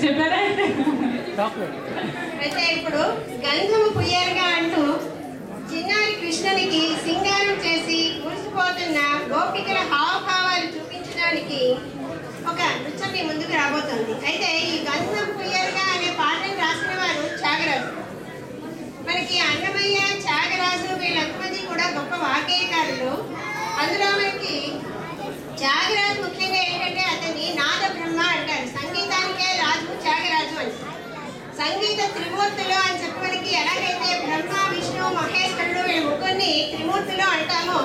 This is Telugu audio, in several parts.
చెప్పారా అయితే ఇప్పుడు గంధము పుయ్యరుగా అంటూ చిన్నారి కృష్ణునికి సింగారం చేసి మురిసిపోతున్న గోపికల హావభావాలు చూపించడానికి ఒక నృత్యం మీ ముందుకు రాబోతుంది. అయితే ఈ గంధం పుయ్యరుగా అనే పాటను రాసిన వారు త్యాగరాజు. మనకి అన్నమయ్య, త్యాగరాజు వీళ్ళంతమంది కూడా గొప్ప వాగ్గేయకారులు. అందులో మనకి త్యాగరాజు ముఖ్యంగా ఏంటంటే అతన్ని నాద బ్రహ్మ అంటారు. సంగీతానికే రాజు త్యాగరాజు అని. సంగీత త్రిమూర్తులు అని చెప్పి మనకి ఎలాగైతే బ్రహ్మ, విష్ణు, మహేశ్వరుడు వీళ్ళ ముగ్గురిని త్రిమూర్తులు అంటామో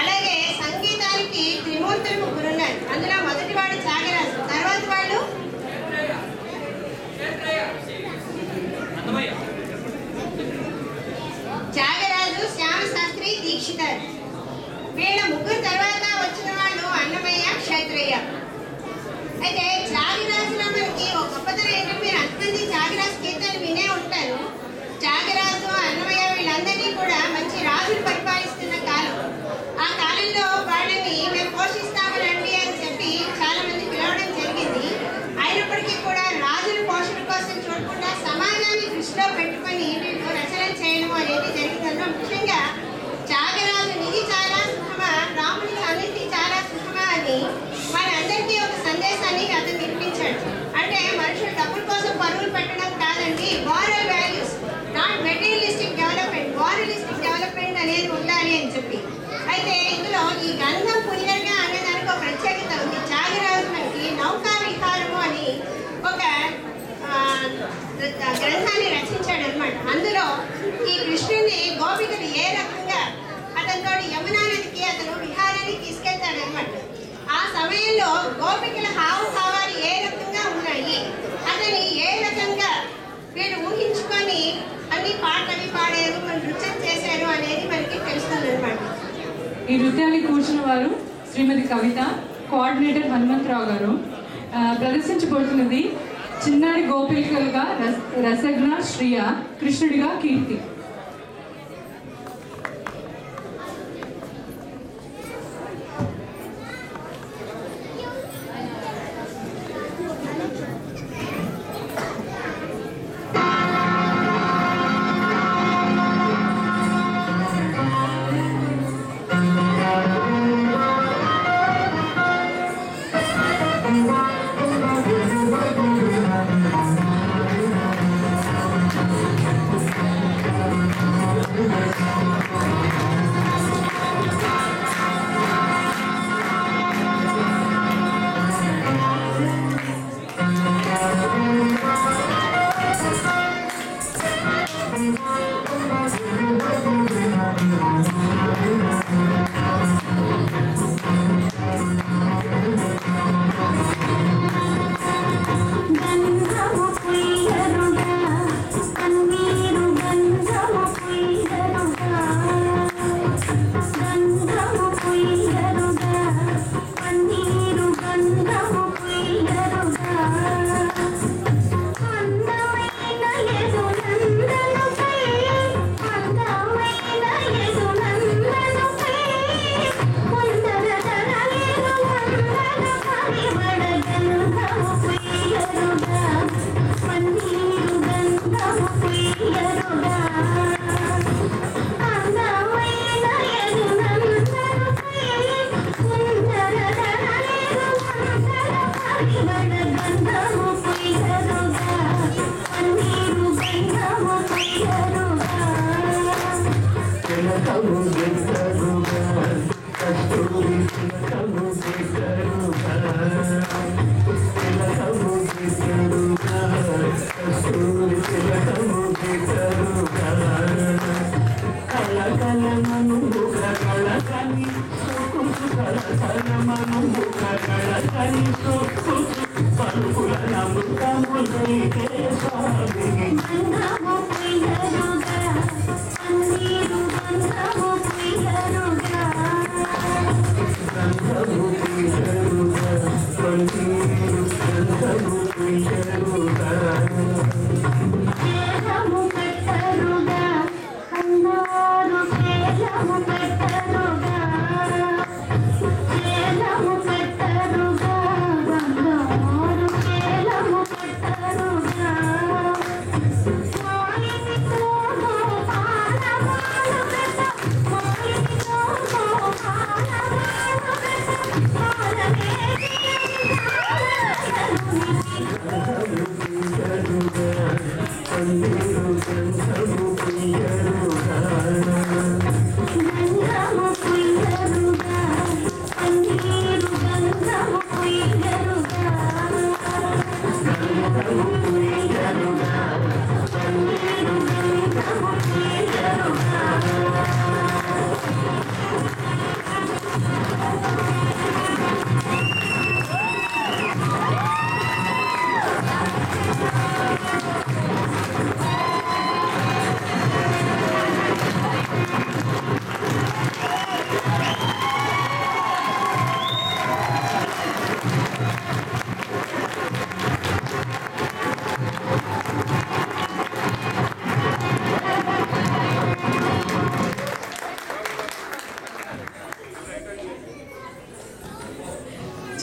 అలాగే సంగీతానికి త్రిమూర్తులు ముగ్గురు ఉన్నారు. అందులో మొదటి వాడు త్యాగరాజు, తర్వాత వాళ్ళు త్యాగరాజు, శ్యామ శాస్త్రి, దీక్షితారు. వీళ్ళ ముగ్గురు తర్వాత వచ్చిన వాళ్ళు అన్నమయ్య, క్షేత్రయ్య. అయితే త్యాగరాజులో మనకి ఒక గొప్పతనం ఏంటంటే మీరు అంతమంది త్యాగరాజు కీర్తనలు వినే ఉంటారు. త్యాగరాజు, అన్నమయ్య వీళ్ళందరినీ కూడా మంచి రాజులు పరిపాలిస్తున్న కాలం. ఆ కాలంలో వాళ్ళని మేము పోషిస్తామనండి అని చెప్పి చాలా మంది పిలవడం జరిగింది. అయినప్పటికీ కూడా రాజుల పోషణ కోసం చూడకుండా సమాజాన్ని దృష్టిలో పెట్టుకొని వీళ్ళు రచన చేయడం అనేది జరిగిందన్న ముఖ్యంగా త్యాగరాజు నిధి చాలా సుఖమా, రాముడికి అన్నిటి చాలా సుఖమా అని మనందరికీ ఒక సందేశాన్ని అతను వినిపించాడు. అంటే మనుషులు డబ్బుల కోసం పరుగులు పెట్టడం కాదండి, moral values, not materialistic development, moralistic development అనేది ఉండాలి అని చెప్పి. అయితే ఇందులో ఈ గంధం పుయ్యరుగా అనేదానికి ఒక ప్రత్యేకత ఉంది. త్యాగరాజు మనకి నౌకా విహారము అని ఒక గ్రంథాన్ని రచించాడు అనమాట. అందులో ఈ కృష్ణుని గోపికలు ఏ రకంగా అతనితో యమునా నదికి అతను విహారానికి తీసుకెళ్తాడు అనమాట. ఆ సమయంలో గోపికల హావభావాలు ఏ రకంగా ఉన్నాయి, అతని ఏ రకంగా వీళ్ళు ఊహించుకొని అన్ని పాటలు పాడారు, మన నృత్యం చేశారు అనేది మనకి తెలుస్తుంది అనమాట. ఈ నృత్యాన్ని కూర్చున్న వారు శ్రీమతి కవిత, కోఆర్డినేటర్ హనుమంతరావు గారు. ప్రదర్శించబడుతున్నది చిన్నారి గోపికలుగా రసజ్ఞ శ్రియ, కృష్ణుడిగా కీర్తి.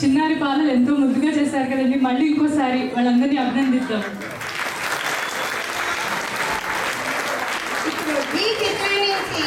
చిన్నారి పాలలు ఎంతో ముద్దుగా చేశారు కదండి. మళ్ళీ ఇంకోసారి వాళ్ళందరినీ అభినందిద్దాం. ఇప్పుడు ఈ చిత్రం నుంచి